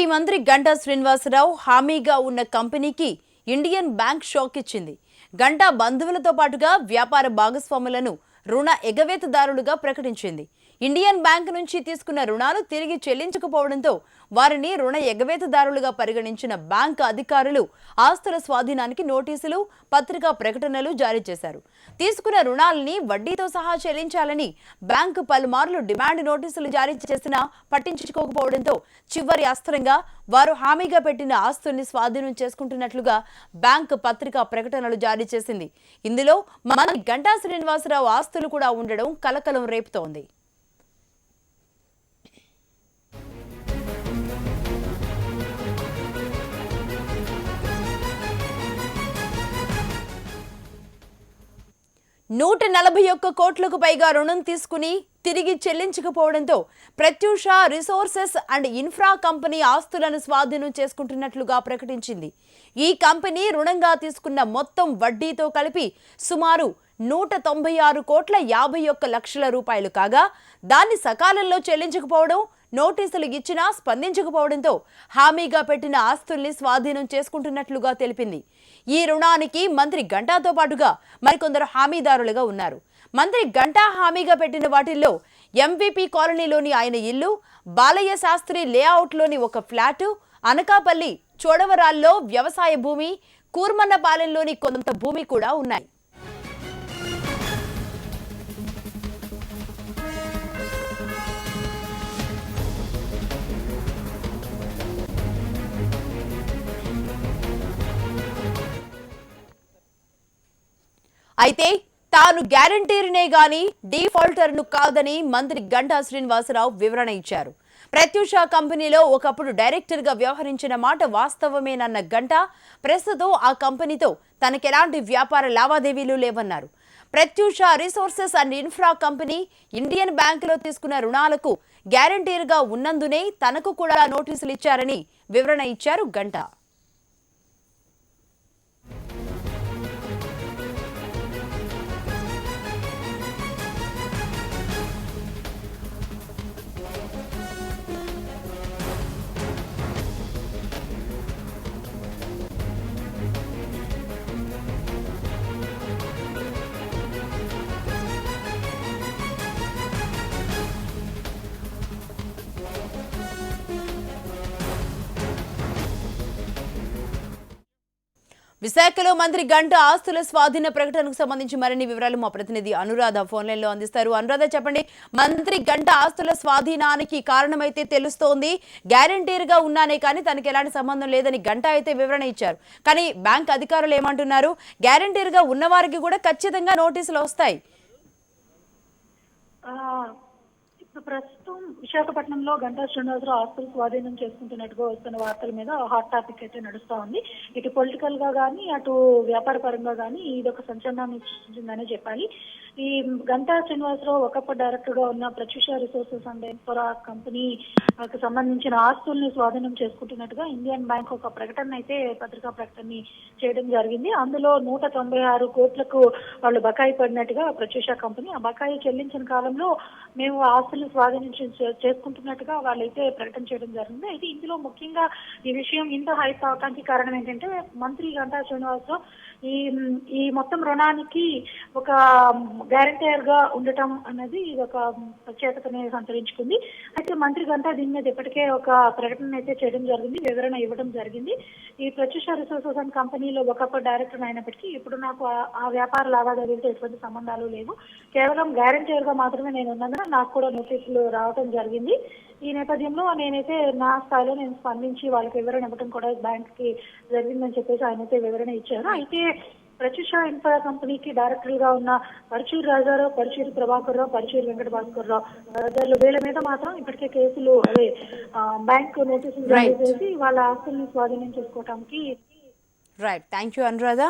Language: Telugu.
ఏపీ మంత్రి గంటా శ్రీనివాసరావు హామీగా ఉన్న కంపెనీకి ఇండియన్ బ్యాంక్ షాక్ ఇచ్చింది. గంటా బంధువులతో పాటుగా వ్యాపార భాగస్వాములను రుణ ఎగవేతదారులుగా ప్రకటించింది. ఇండియన్ బ్యాంక్ నుంచి తీసుకున్న రుణాలు తిరిగి చెల్లించకపోవడంతో వారిని రుణ ఎగవేతదారులుగా పరిగణించిన బ్యాంక్ అధికారులు ఆస్తుల స్వాధీనానికి నోటీసులు, పత్రికా ప్రకటనలు జారీ చేశారు. తీసుకున్న రుణాలని వడ్డీతో సహా చెల్లించాలని బ్యాంకు పలుమార్లు డిమాండ్ నోటీసులు జారీ చేసినా పట్టించుకోకపోవడంతో చివరి అస్త్రంగా వారు హామీగా పెట్టిన ఆస్తుల్ని స్వాధీనం చేసుకుంటున్నట్లుగా బ్యాంక్ పత్రికా ప్రకటనలు జారీ చేసింది. ఇందులో మంత్రి గంటా శ్రీనివాసరావు ఆస్తులు కూడా ఉండడం కలకలం రేపుతోంది. ₹141 కోట్లకు పైగా రుణం తీసుకుని తిరిగి చెల్లించకపోవడంతో Pratyusha resources and infra company ఆస్తులను స్వాధీనం చేసుకుంటున్నట్లుగా ప్రకటించింది. ఈ కంపెనీ రుణంగా తీసుకున్న మొత్తం వడ్డీతో కలిపి సుమారు ₹196,51,00,000 కాగా దాన్ని సకాలంలో చెల్లించకపోవడం, నోటీసులు ఇచ్చినా స్పందించకపోవడంతో హామీగా పెట్టిన ఆస్తుల్ని స్వాధీనం చేసుకుంటున్నట్లుగా తెలిపింది. ఈ రుణానికి మంత్రి గంటాతో పాటుగా మరికొందరు హామీదారులుగా ఉన్నారు. మంత్రి గంటా హామీగా పెట్టిన వాటిల్లో ఎంవిపి కాలనీలోని ఆయన ఇల్లు, బాలయ్య శాస్త్రి లేఅవుట్లోని ఒక ఫ్లాటు, అనకాపల్లి చోడవరాల్లో వ్యవసాయ భూమి, కూర్మన్నపాలెంలోని కొంత భూమి కూడా ఉన్నాయి. అయితే తాను గ్యారంటీర్నే గాని డిఫాల్టర్ను కాదని మంత్రి గంటా శ్రీనివాసరావు వివరణ ఇచ్చారు. ప్రత్యూష కంపెనీలో ఒకప్పుడు డైరెక్టర్గా వ్యవహరించిన మాట వాస్తవమేనన్న గంటా ప్రస్తుతం ఆ కంపెనీతో తనకెలాంటి వ్యాపార లావాదేవీలు లేవన్నారు. Pratyusha resources and infra company Indian బ్యాంకులో తీసుకున్న రుణాలకు గ్యారంటీర్గా ఉన్నందునే తనకు కూడా నోటీసులు ఇచ్చారని వివరణ ఇచ్చారు గంటా. విశాఖలో మంత్రి గంటా ఆస్తుల స్వాధీన ప్రకటనకు సంబంధించి మరిన్ని వివరాలు మా ప్రతినిధి అనురాధ ఫోన్ లైన్ లో అందిస్తారు. అనురాధ, చెప్పండి, మంత్రి గంటా ఆస్తుల స్వాధీనానికి కారణమైతే తెలుస్తోంది. గ్యారంటీర్గా ఉన్నానే కానీ తనకి ఎలాంటి సంబంధం లేదని గంటా అయితే వివరణ ఇచ్చారు. కానీ బ్యాంక్ అధికారులు ఏమంటున్నారు? గ్యారంటీర్గా ఉన్నవారికి కూడా ఖచ్చితంగా నోటీసులు వస్తాయి. ఇప్పుడు ప్రస్తుతం విశాఖపట్నంలో గంటా శ్రీనివాసరావు ఆస్తులు స్వాధీనం చేసుకుంటున్నట్టుగా వస్తున్న వార్తల మీద హాట్ టాపిక్ అయితే నడుస్తా ఉంది. ఇటు పొలిటికల్ గా కానీ అటు వ్యాపార పరంగా కానీ ఇది ఒక సంచలనాన్ని సృష్టించిందనే చెప్పాలి. ఈ గంటా శ్రీనివాసరావు ఒకప్పుడు డైరెక్టర్ గా ఉన్న ప్రత్యూష రిసోర్సెస్ అండ్ ఇన్ఫ్రా కంపెనీకి సంబంధించిన ఆస్తుల్ని స్వాధీనం చేసుకుంటున్నట్టుగా ఇండియన్ బ్యాంక్ ఒక ప్రకటన అయితే పత్రికా ప్రకటన చేయడం జరిగింది. అందులో 196 కోట్లకు వాళ్ళు బకాయి పడినట్టుగా ప్రత్యూష కంపెనీ ఆ బకాయి చెల్లించిన కాలంలో మేము ఆస్తులు స్వాధీనం చేసుకుంటున్నట్టుగా వాళ్ళైతే ప్రకటన చేయడం జరిగింది. అయితే ఇందులో ముఖ్యంగా ఈ విషయం ఇంత హైప్ అవడానికి కారణం ఏంటంటే మంత్రి గంటా శ్రీనివాసరావు ఈ మొత్తం రుణానికి ఒక గ్యారంటీర్ గా ఉండటం అనేది ఇది ఒక ప్రత్యేకతని సంతరించుకుంది. అయితే మంత్రి గంటా దీని మీద ఇప్పటికే ఒక ప్రకటన అయితే చేయడం జరిగింది, వివరణ ఇవ్వడం జరిగింది. ఈ ప్రత్యూష రిసోర్సెస్ అండ్ కంపెనీలో ఒకప్పుడు డైరెక్టర్ అయినప్పటికీ ఇప్పుడు నాకు ఆ వ్యాపార లావాదేవీలతో ఎటువంటి సంబంధాలు లేవు, కేవలం గ్యారంటీర్ గా మాత్రమే నేను ఉన్నందున నాకు కూడా నోటీసులు రావడం జరిగింది. ఈ నేపథ్యంలో నేనైతే నా స్థాయిలో నేను స్పందించి వాళ్ళకి వివరణ ఇవ్వడం కూడా బ్యాంక్ కి జరిగిందని చెప్పేసి ఆయనైతే వివరణ ఇచ్చారు. అయితే ప్రత్యూష ఇన్ఫ్రా కంపెనీకి డైరెక్టర్ గా ఉన్న పరుచూరి రాజారావు, పరుచూరి ప్రభాకర్ రావు, పరుచూరి వెంకట భాస్కర్ రావు వీళ్ళ మీద మాత్రం ఇప్పటికే కేసులు బ్యాంక్ నోటీసులు జారీ చేసి వాళ్ళ ఆస్తుల్ని స్వాధీనం చేసుకోవడానికి. Right, thank you Anuradha.